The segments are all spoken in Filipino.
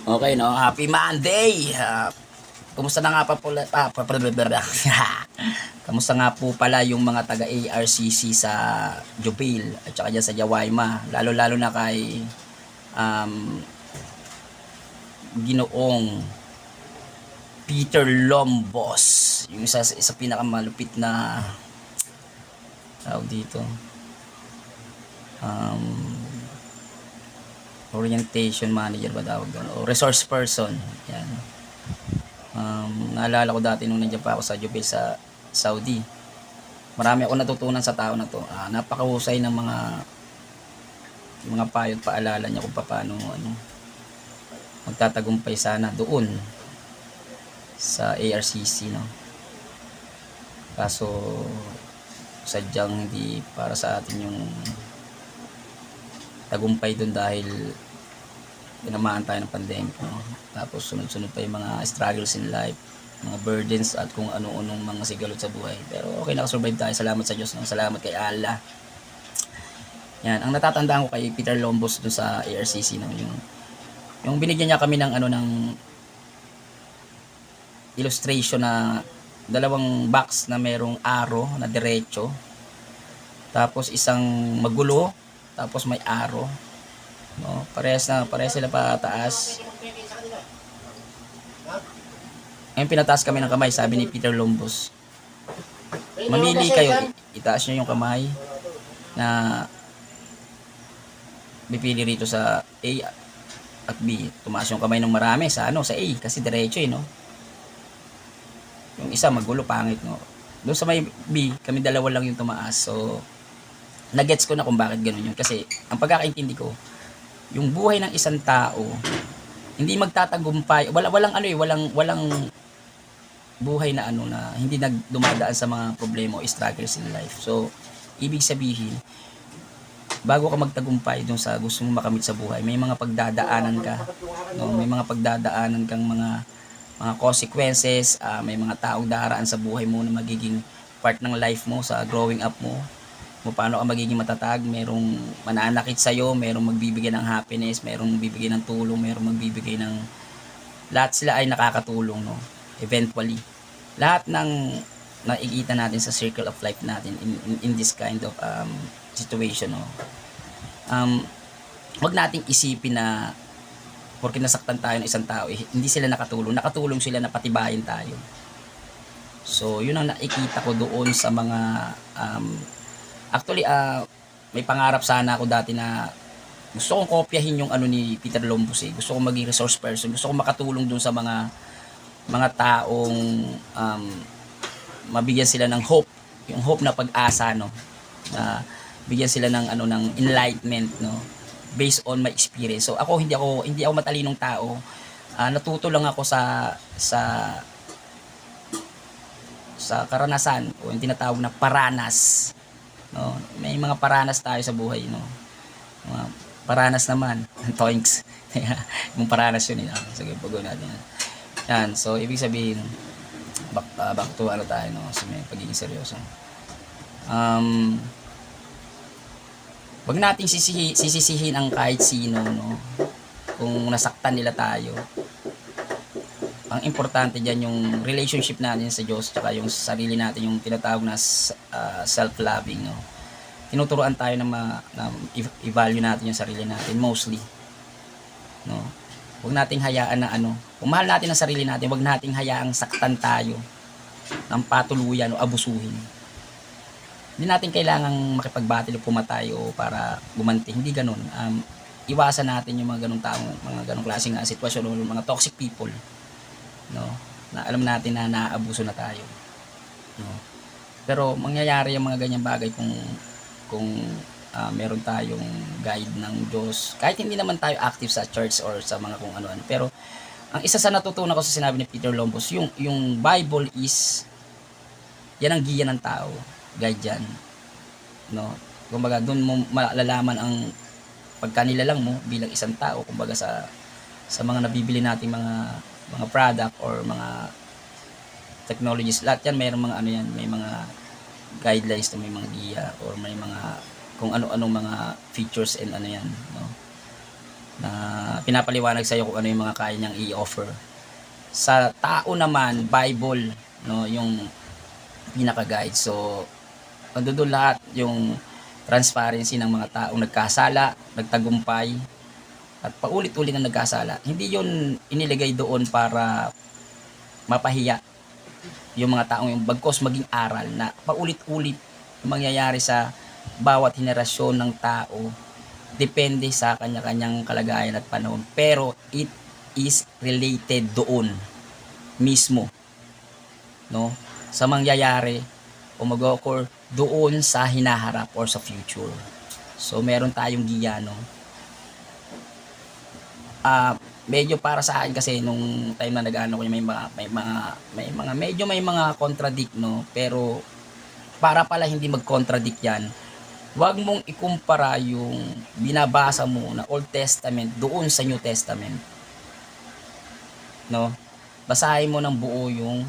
Okay, no? Happy Monday! Kumusta na nga pa pala, kamusta nga po pala yung mga taga ARCC sa Jubil at saka dyan sa Jawaima, lalo-lalo na kay um, Ginoong Peter Lombos, yung isa pinakamalupit na tawag dito, um, orientation manager ba tawag doon, o resource person. Yan. Naalala ko dati nung nandiyan pa ako sa Jubil sa Saudi. Marami ako natutunan sa tao na to. Napakahusay ng mga payo at paalala niya kung paano magtatagumpay sana doon sa ARCC, no. Kaso sadyang hindi para sa atin yung tagumpay doon dahil tinamaan tayo ng pandemic, no? Tapos sunod-sunod pa yung mga struggles in life, mga burdens at kung ano-anong mga sigalot sa buhay. Pero okay, nakasurvive tayo. Salamat sa Diyos, no? Salamat kay Allah. Yan, ang natatandaan ko kay Peter Lombos doon sa ARCC, no? Yung binigyan niya kami ng ng illustration na dalawang box na merong arrow na diretso. Tapos isang magulo, tapos may arrow. No, parehas sila pataas. Ngayon pinataas kami ng kamay, sabi ni Peter Lombos. Mamili kayo, itaas nyo yung kamay na bipili rito sa A at B. Tumaas yung kamay ng marami sa sa A kasi diretso no. Yung isa magulo, pangit, no. Doon sa may B, kami dalawa lang yung tumaas. So nagets ko na kung bakit ganoon yun, kasi ang pagkakaintindi ko, yung buhay ng isang tao hindi magtatagumpay, walang buhay na na hindi nagdumadaan sa mga problema o struggles in life. So ibig sabihin, bago ka magtagumpay dun sa gusto mong makamit sa buhay, may mga pagdadaanan ka, no? May mga pagdadaanan kang mga consequences, may mga taong daraan sa buhay mo na magiging part ng life mo sa growing up mo. Kung paano ka magiging matatag, merong mananakit sa'yo, merong magbibigay ng happiness, merong magbibigay ng tulong, merong magbibigay ng, lahat sila ay nakakatulong, no? Eventually, lahat ng nakikita natin sa circle of life natin in this kind of situation, no? Wag nating isipin na porque nasaktan tayo ng isang tao, hindi sila nakatulong sila na patibayin tayo. So yun ang nakikita ko doon sa mga actually, may pangarap sana ako dati na gusto kong kopyahin yung ni Peter Lombos. Gusto kong maging resource person. Gusto kong makatulong dun sa mga taong mabigyan sila ng hope. Yung hope na pag-asa, no. Bigyan sila ng ng enlightenment, no, based on my experience. So ako hindi ako matalinong tao. Natuto lang ako sa karanasan o yung tinatawag na paranas. No, may mga paranas tayo sa buhay, no. Mga paranas naman, toinks. Yung paranas yun, sige, pag-gawin natin yan. Yan, so ibig sabihin, back to tayo, no, sa may pagiging seryoso. Wag nating sisisihin ang kahit sino, no, kung nasaktan nila tayo. Ang importante diyan yung relationship natin sa Diyos, tsaka yung sarili natin, yung tinatawag na self-loving, no. Tinuturuan tayo na i-value natin yung sarili natin mostly, no. Huwag nating hayaan na kung mahal natin ang sarili natin, huwag nating hayaang saktan tayo ng patuluyan o abusuhin. Hindi natin kailangang makipag-battle o pumatay o para gumanti, hindi ganoon. Iwasan natin yung mga ganung taong, mga ganung klaseng sitwasyon o mga toxic people, no, na alam natin na naaabuso na tayo, no. Pero mangyayari yung mga ganyang bagay kung meron tayong guide ng Diyos, kahit hindi naman tayo active sa church or sa mga kung ano-ano. Pero ang isa sa natutunan ko sa sinabi ni Peter Lombos, yung Bible is yan ang giya ng tao, guide yan, no. Kumbaga doon mo malalaman ang pagkanilalang mo bilang isang tao, kumbaga sa mga nabibili nating mga product or mga technologies. Lahat yan mayroong mga yan, may mga guidelines, may mga giya or may mga kung ano-anong mga features and yan, no. na pinapaliwanag sa iyo kung ano yung mga kaya niyang i-offer. Sa tao naman, Bible, no, yung pinaka-guide. So, nandoon lahat yung transparency ng mga taong nagkasala, nagtagumpay, at paulit-ulit na nagkasala. Hindi yun iniligay doon para mapahiya yung mga taong yung bagkos maging aral na paulit-ulit yung mangyayari sa bawat henerasyon ng tao depende sa kanya-kanyang kalagayan at panahon, pero it is related doon mismo, no, sa mangyayari o mag-occur doon sa hinaharap or sa future. So meron tayong giya, no. Medyo para sa akin kasi nung time na nag-ano ko may mga contradict, no, pero para pala hindi mag-contradict yan, wag mong ikumpara yung binabasa mo na Old Testament doon sa New Testament, no. Basahin mo ng buo yung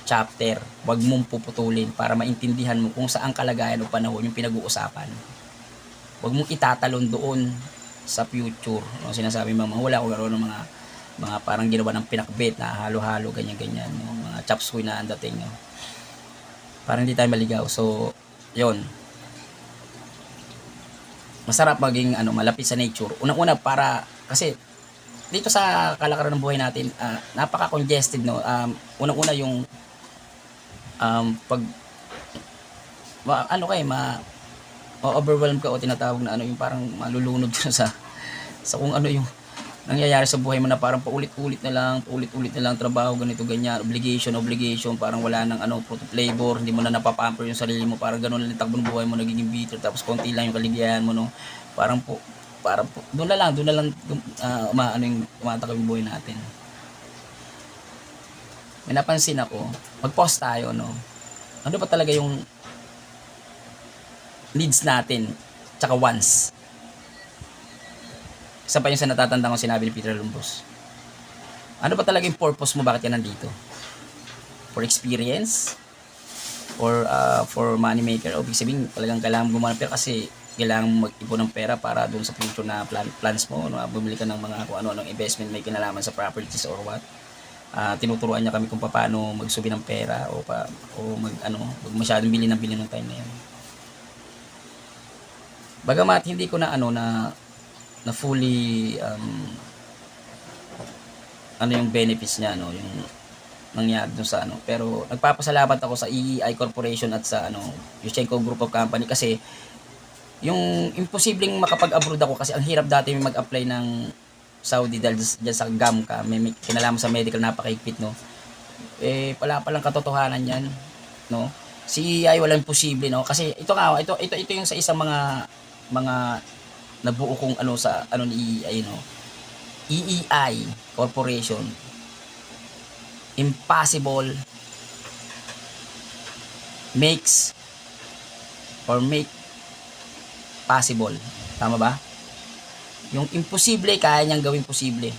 chapter, wag mong puputulin para maintindihan mo kung saan kalagayan o panahon yung pinag-uusapan. Wag mong itatalon doon sa future, no. Sinasabi mga wala ko garo ng mga parang ginawa ng pinakbet na halo-halo ganyan-ganyan, no? Mga chapsuy na ang dating, no? Parang hindi tayo maligaw. So, yon, masarap maging malapit sa nature. Unang-una para kasi dito sa kalakaran ng buhay natin, napaka-congested, no. Unang-una yung pag overwhelm ka o tinatawag na yung parang malulunod ka sa kung ano yung nangyayari sa buhay mo na parang paulit-ulit na lang trabaho, ganito ganyan, obligation, parang wala nang fruit of labor, hindi mo na napapamper yung sarili mo, parang ganoon lang takbo ng buhay mo, nagiging bitter, tapos konti lang yung kaligayahan mo, no. Parang doon na lang yung umatakbo yung buhay natin. May napansin ako, mag-pause tayo, no. Ano ba talaga yung needs natin tsaka wants? Isa pa yung sa natatandang ko sinabi ni Peter Lumbos. Ano ba talaga yung purpose mo? Bakit ka nandito? For experience? Or for money maker? O sabihin, talagang kailangan mo gumawa ng pera kasi kailangan mo mag-ipon ng pera para doon sa future na plans mo, no? Bumili ka ng mga kung ano-anong investment may kinalaman sa properties or what. Tinuturuan niya kami kung paano magsubi ng pera o wag masyadong bili ng time na yun. Bagamat hindi ko na na fully yung benefits niya, no, yung nangyari dun sa pero nagpapasalamat ako sa EEI Corporation at sa Yushchenko Group of Company kasi yung imposibleng makapag-abroad ako kasi ang hirap dati mag-apply ng Saudi dahil dyan sa GAM ka, may kinalaman sa medical, napakahigpit, no. Wala palang katotohanan yan, no. Si EEI walang posible, no, kasi ito yung sa isang mga nabuo kong sa ni EEI, no. EEI Corporation, impossible makes or make possible. Tama ba? Yung imposible kaya niyang gawing posible.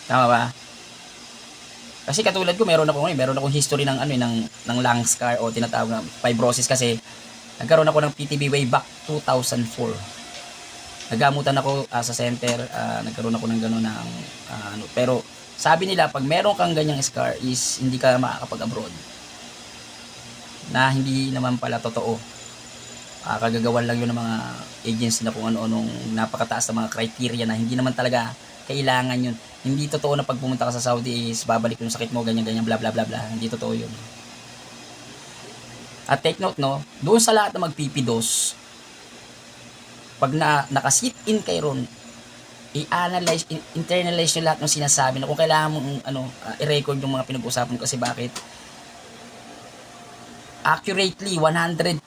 Tama ba? Kasi katulad ko, meron akong history ng ng lung scar o tinatawag na fibrosis kasi nagkaroon ako ng PTB way back 2004. Nagamutan ako sa center, nagkaroon ako ng gano'n ng pero sabi nila pag meron kang ganyang scar is hindi ka makakapag-abroad. Na hindi naman pala totoo. Kagagawan lang yun ng mga agency na kung ano-anong napakataas na mga criteria na hindi naman talaga kailangan yun. Hindi totoo na pag pumunta ka sa Saudi is babalik yung sakit mo, ganyan-ganyan, bla bla bla bla. Hindi totoo yun. At take note, no, doon sa lahat na magpipidos, pag naka-sit in kayo ron, i-analyze, internalize yung lahat ng sinasabi na kung kailangan mong i-record yung mga pinag-usapan kasi bakit accurately 100%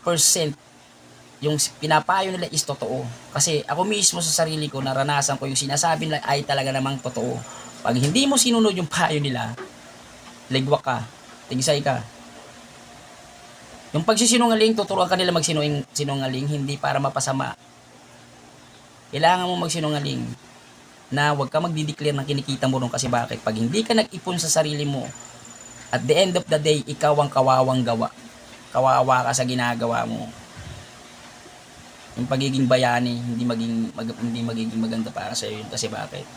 yung pinapayo nila is totoo. Kasi ako mismo sa sarili ko, naranasan ko yung sinasabi nila ay talaga namang totoo. Pag hindi mo sinunod yung payo nila, ligwak ka, tigisay ka. Yung pagsisinungaling, tuturuan ka nila magsinungaling, hindi para mapasama. Kailangan mo magsinungaling na huwag ka magdi-declare ng kinikita mo ron kasi bakit? Pag hindi ka nag-ipon sa sarili mo, at the end of the day, ikaw ang kawawang gawa. Kawawa ka sa ginagawa mo. Yung pagiging bayani, hindi magiging maganda para sa yun. Kasi bakit?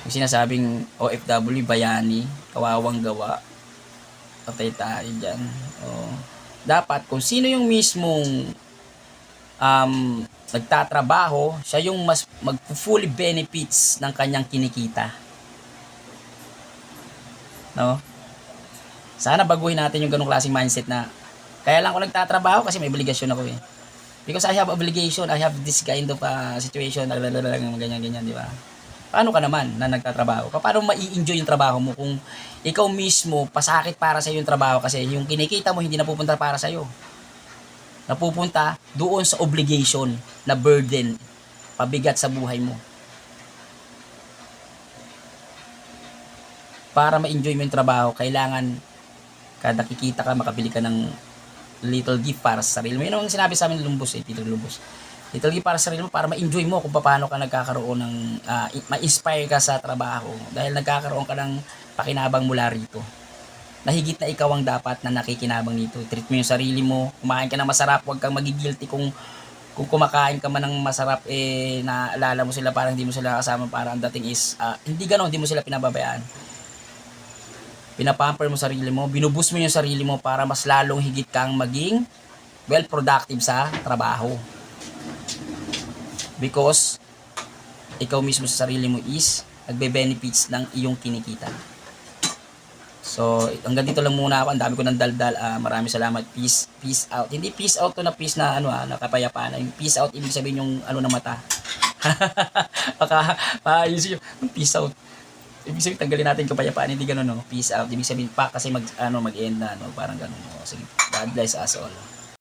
Yung sinasabing OFW, bayani, kawawang gawa, patay tayo dyan. Dapat, kung sino yung mismong nagtatrabaho, siya yung mas mag-fully benefits ng kanyang kinikita. No? Sana baguhin natin yung ganung klaseng mindset na kaya lang ako nagtatrabaho kasi may obligasyon ako eh. Because I have obligation, I have this kind of situation, ganyan-ganyan, di ba? Paano ka naman na nagtatrabaho? Paano mai-enjoy yung trabaho mo kung ikaw mismo pasakit para sa yung trabaho kasi yung kinikita mo hindi napupunta para sa iyo. Napupunta doon sa obligation na burden, pabigat sa buhay mo. Para ma-enjoy mo yung trabaho, kailangan kada kikita ka, makabili ka ng little gift para sa sarili mo. Yun ang sinabi sa amin ni Lumbos Tito Lumbos. Little gift para sa sarili mo, para ma-enjoy mo kung paano ka nagkakaroon ng, ma-inspire ka sa trabaho. Dahil nagkakaroon ka ng pakinabang mula rito. Nahigit na ikaw ang dapat na nakikinabang nito. Treat mo yung sarili mo, kumain ka ng masarap, huwag kang magigilty kung kumakain ka man ng masarap, naalala mo sila, parang hindi mo sila kasama, parang ang dating is, hindi ganon, hindi mo sila pinababayaan. Pinapamper mo sarili mo, binubus mo yung sarili mo para mas lalong higit kang maging productive sa trabaho. Because ikaw mismo sa sarili mo is nagbe-benefits ng iyong kinikita. So, hanggang dito lang muna ako. Ang dami ko ng daldal. Maraming salamat. Peace out. Hindi peace out to na peace na na kapayapaan. Yung peace out, ibig sabihin yung na mata. Baka maayos yung peace out. Ibig sabihin, tanggalin natin kapayapaan, hindi gano'n, no? Peace out. Ibig sabihin, kasi mag-end na, no? Parang gano'n, no? Sige, God bless us all.